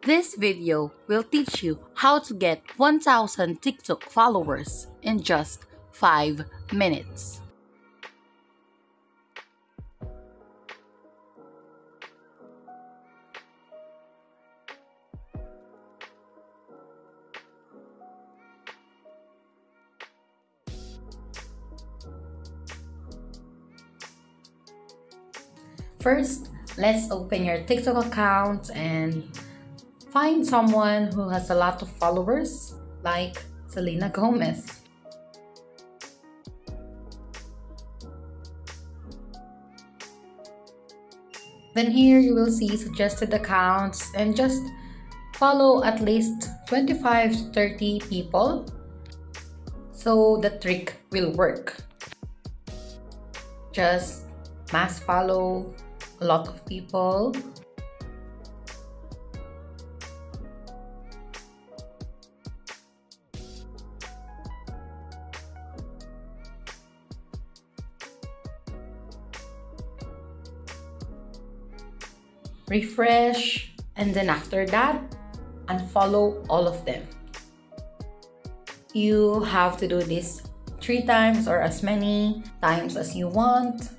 This video will teach you how to get 1,000 TikTok followers in just 5 minutes. First, let's open your TikTok account and find someone who has a lot of followers, like Selena Gomez. Then here you will see suggested accounts and just follow at least 25 to 30 people so the trick will work. Just mass follow a lot of people. Refresh, and then after that, unfollow all of them. You have to do this 3 times or as many times as you want.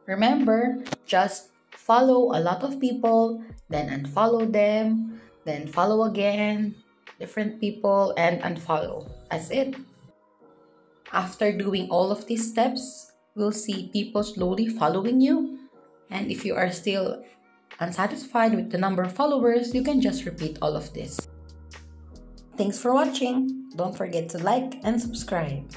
Remember, just follow a lot of people, then unfollow them, then follow again, different people, and unfollow. That's it. After doing all of these steps, we'll see people slowly following you. And if you are still unsatisfied with the number of followers, you can just repeat all of this. Thanks for watching. Don't forget to like and subscribe.